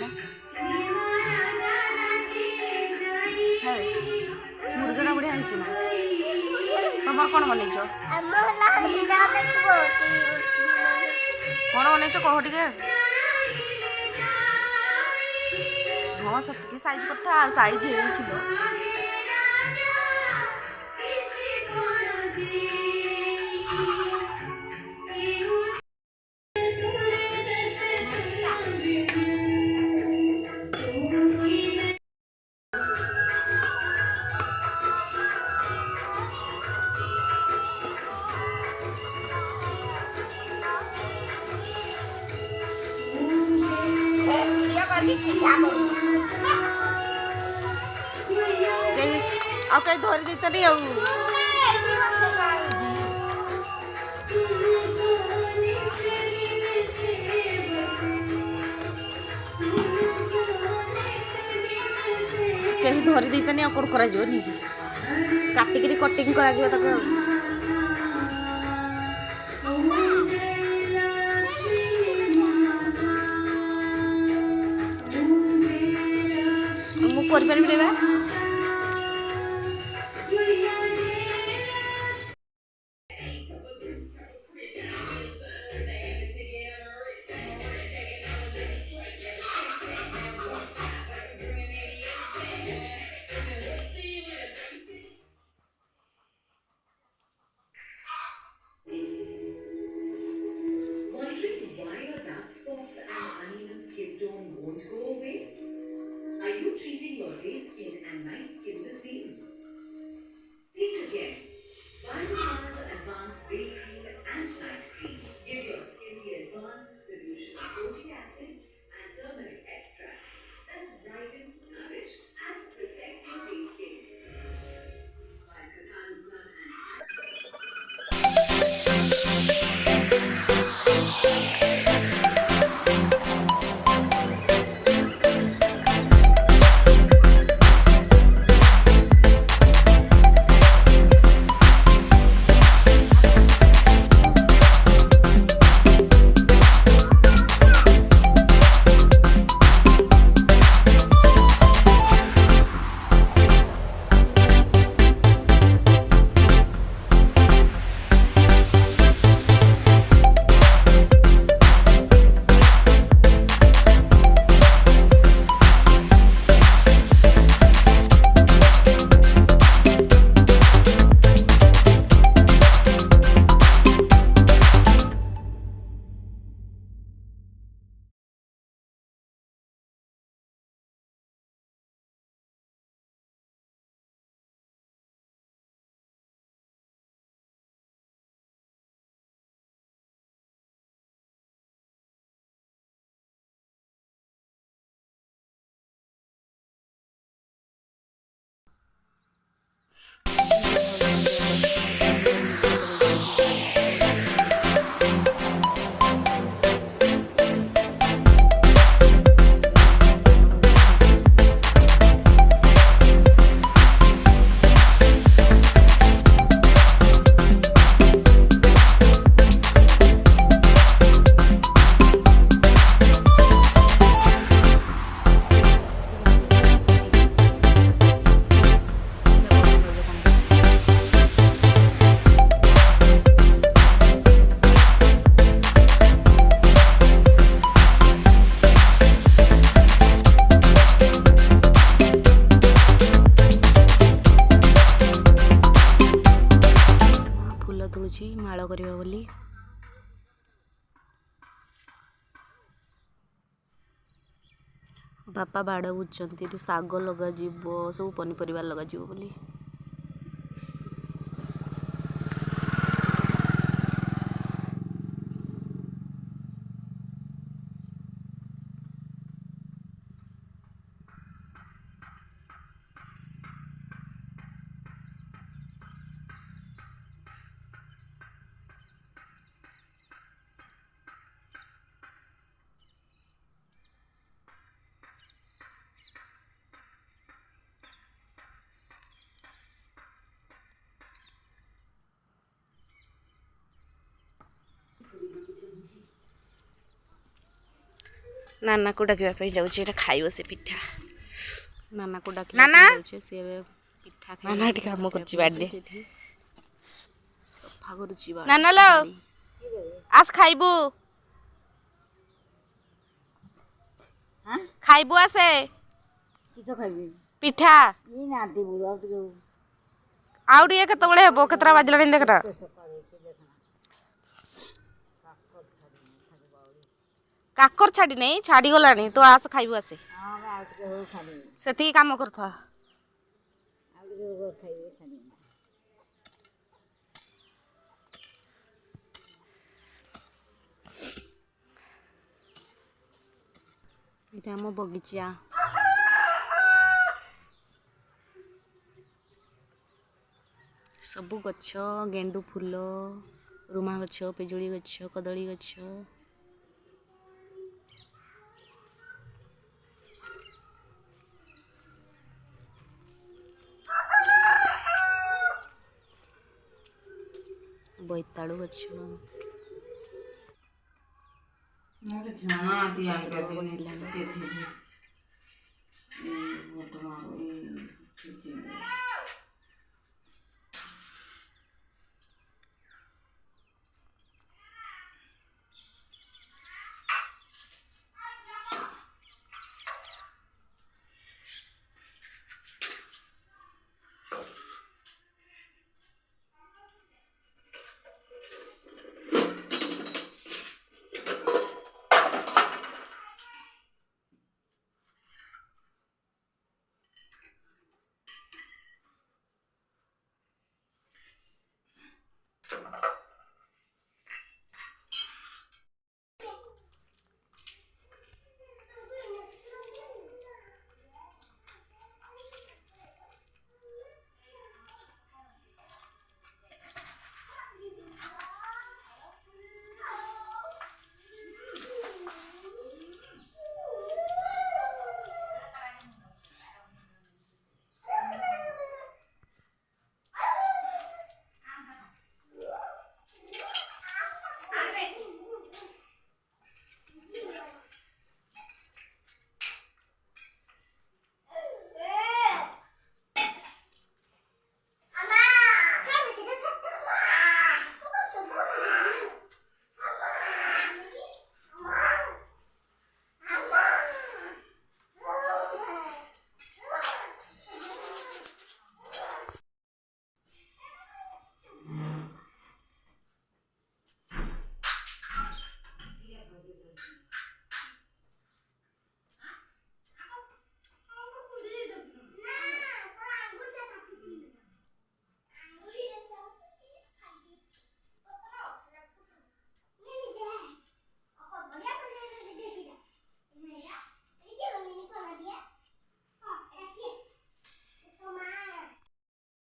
ना मुर्जटा बढ़िया है ना तुम कौन बनईच कौन बनईच कह टे हाँ से साइज कथा साइज हो आ कहीं धरी देता नहीं कहीं धरी देता नहीं कौन करा काटिक कटिंग करा मुझे Are you treating your day skin and night skin the same? Think again. Bioma's Advanced Day Cream and Night Cream give your skin the advanced solution of odia acid and turmeric extract that brighten, nourish and protect your day skin. By Katanugram माल करवा बोली बापा बाड़ बुझुंट शाग लग सब पनीपरिया लग बोली नाना को डाकिबा जाऊँ खाइब से पिठा नाना को डाकिबा जाऊँ सी पिठा नाना टी काम कर बाड़े सफा कर नाना लो आस खाइबू खाइबू आसे पिठा आउ टे केतबेले हेबो केतरा बाजलानी देखना काकर छाड़ी नहीं छाड़ी गलानी तो आस खाइबू आसे से काम करथा ये बगीचा सबू गछ गेंडू फूल रुमा गछ पिजुली गछ कदली गछ बोईतालु गछ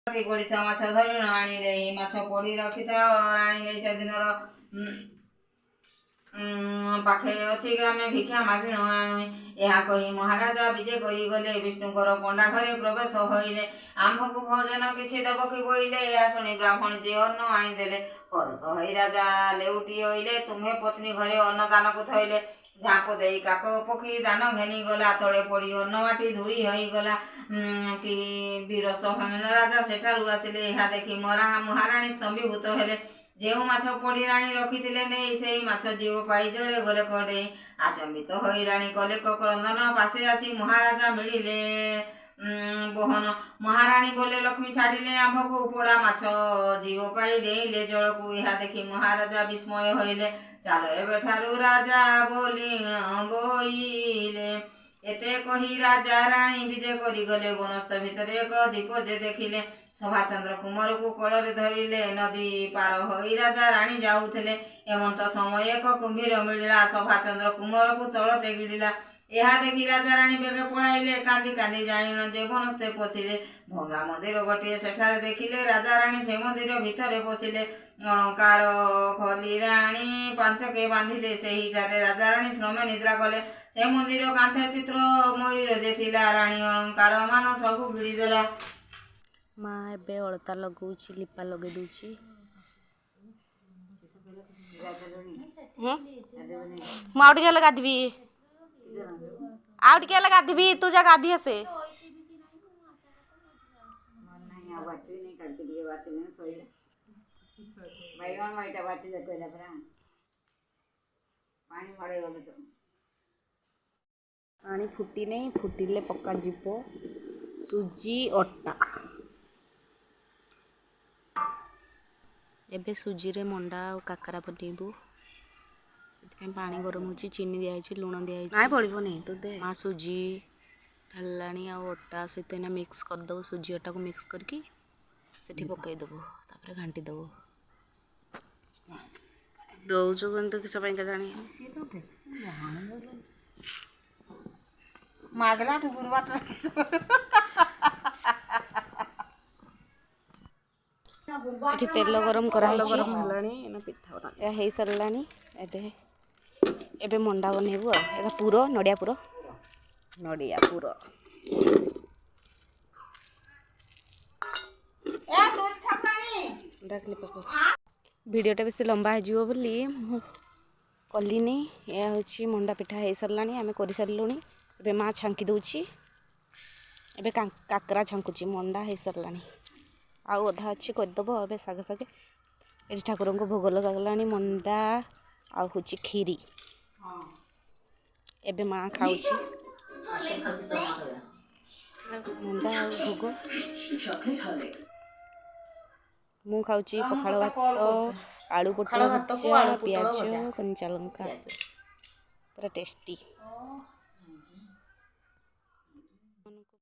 गोड़िशा माछ धरी आनिले माछ पोड़ी रखिथा आनिले से दिनर पाखे अच्छी ग्रामे भिक्षा मागि आनु यह कही महाराजा विजय करी गले विष्णुकर पंडा घरे प्रवेश होइले आम्भ को भोजन किछि देव कि बोइले यह शुणी ब्राह्मण जे अन्न आनिदेले हरष होई राजा लेउटी होइले तुम्हे पत्नी घरे अन्न दान को थइले झाप दे काक पक्षी दान घेनी गला तले पड़ी अन्न माटी धूली होई गला कि वीर सहन राजा सेठारु आसिले यह देखि महाराणी स्तंभीभूत हेले जो माछ पड़ी राणी रखिथिले नहीं से माछ जीव पाई जड़े गले कड़े आचंबित होई राणी कले क्रंदन पासे आसी महाराजा मिलिले बोहन महाराणी गले लक्ष्मी छाड़िले आंभ को पोड़ा माछ जीव पाई डेइले जल को यह देखि महाराजा विस्मय होइले चालो एबेठारु राजा बोलीण बोइले एते कही राजा राणी विजय करी गले वनस्थ भितर एक दीप जे देखिले सभाचंद्र कुमार को कड़े धरिले नदी पार होई राजा राणी जाऊले एमंत समय एक कुंभीर मिलला सभाचंद्र कुमार को तलते गिड़िला यह देखी राजा राणी बेगे पड़ाइले कांदी कांदी जाइन जे वनस्थे पशिले भंगा मंदिर गोटे सेठारे देखिले राजा राणी से मंदिर भितर पशिले अलंकार खोली राणी पांचके बांधिले सेहिठारे राजा राणी श्रमे निद्रा कले से मंदिर कांथे चित्र मयूर जे थिला राणी अलंकार मान सबू गिड़ीदेला माँ एबे अलता लगौछि लिपा लगे दूछि माँ उठ गले गाधबी आउ टिके हेले गाधीबी तू जा गाधी आसे पानी फुटी नहीं फुटिले पक्का जीव सुजी अटा एबे सुजी रे मंडा और काकरा बनेबू से पानी गरम होची चीनी दिया लुण दिया ना पड़ो नहीं तो दे माँ सुजी ढालाणी आ अटा सहित एना मिक्स करदेव सुजी अटा को मिक्स करके सेठी पकईदेव तापर घाटी देव दौचु कितु किस जानी मागला गुरुवार ये तेल गरम कराई पिठा हो सारानी एबे मंडा बनइबू आ पुर नड़िया पुर वीडियोटा बेस लंबा हो बोली कलिनी यह हूँ मंडा पिठा हो सारानी आम कर सारूँ ए माँ छांकी दूची एबे काकरा छांकुची मंडा हो सारानी आउ अधा अच्छी करदेव ए सागे सागे ये ठाकुर को भोग लगाला मंडा आ हूँ खीरी एबे माँ खाऊची मंडा आ भोग मु खाऊची पखाल भात आलू पोटल भजा पियाज कंचा लंका पूरा टेस्टी।